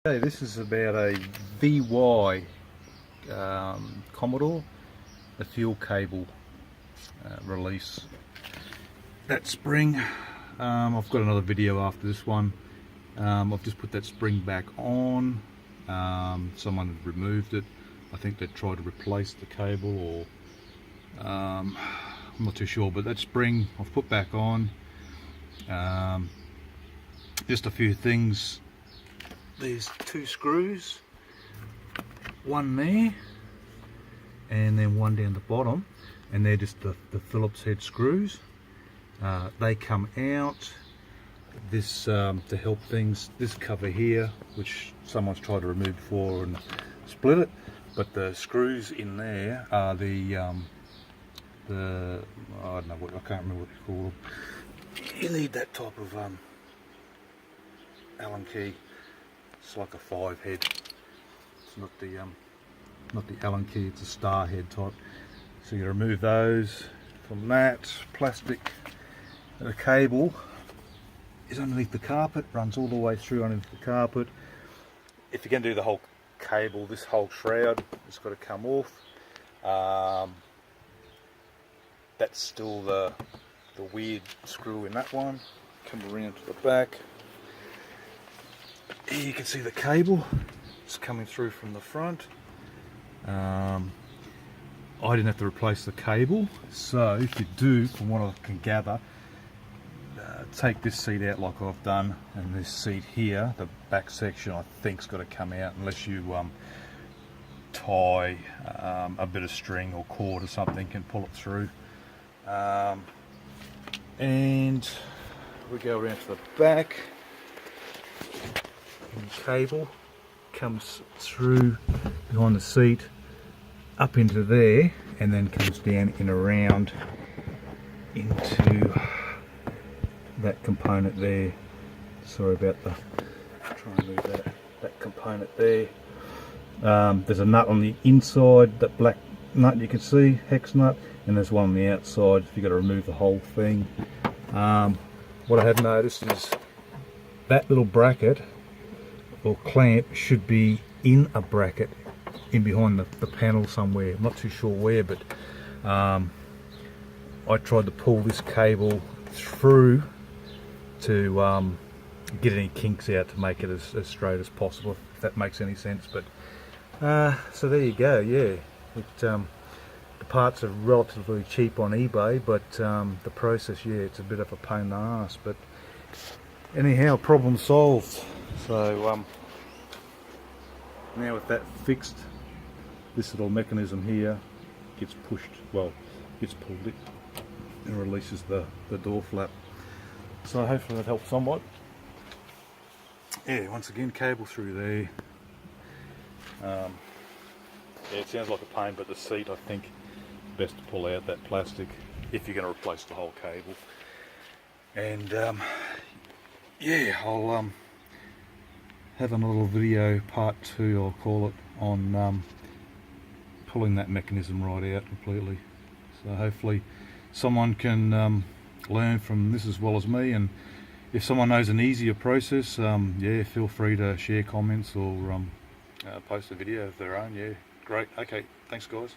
Okay, this is about a VY Commodore, the fuel cable release. That spring, I've got another video after this one. I've just put that spring back on. Someone had removed it. I think they tried to replace the cable, or I'm not too sure, but that spring I've put back on. Just a few things. There's two screws, one there and then one down the bottom, and they're just the Phillips head screws. They come out. This to help things, this cover here, which someone's tried to remove before and split it, but the screws in there are the I don't know what, I can't remember what you call them. You need that type of Allen key. It's like a 5 head. It's not the Allen key, it's a star head type. So you remove those from that. Plastic. The cable is underneath the carpet, runs all the way through underneath the carpet. If you're going to do the whole cable, this whole shroud has got to come off. That's still the weird screw in that one. Come around to the back. Here you can see the cable. It's coming through from the front. I didn't have to replace the cable, so if you do, from what I can gather, take this seat out like I've done, and this seat here, the back section, I think's got to come out unless you tie a bit of string or cord or something and pull it through. And we go around to the back. And the cable comes through behind the seat, up into there, and then comes down and around into that component there. Sorry about the, try and move that component there. There's a nut on the inside, that black nut you can see, hex nut, and there's one on the outside if you've got to remove the whole thing. What I have noticed is that little bracket or clamp should be in a bracket in behind the panel somewhere. I'm not too sure where, but I tried to pull this cable through to get any kinks out to make it as straight as possible, if that makes any sense. But so there you go. Yeah, the parts are relatively cheap on eBay, but the process, yeah, it's a bit of a pain in the ass, but anyhow, problem solved. So now with that fixed, this little mechanism here gets pushed, well, gets pulled in and releases the door flap. So hopefully that helps somewhat. Yeah, once again, cable through there. Yeah, it sounds like a pain, but the seat, I think, best to pull out that plastic if you're going to replace the whole cable. And yeah, I'll have a little video, part 2 I'll call it, on pulling that mechanism right out completely. So hopefully someone can learn from this as well as me, and if someone knows an easier process, yeah, feel free to share comments or post a video of their own. Yeah, great. Okay, thanks guys.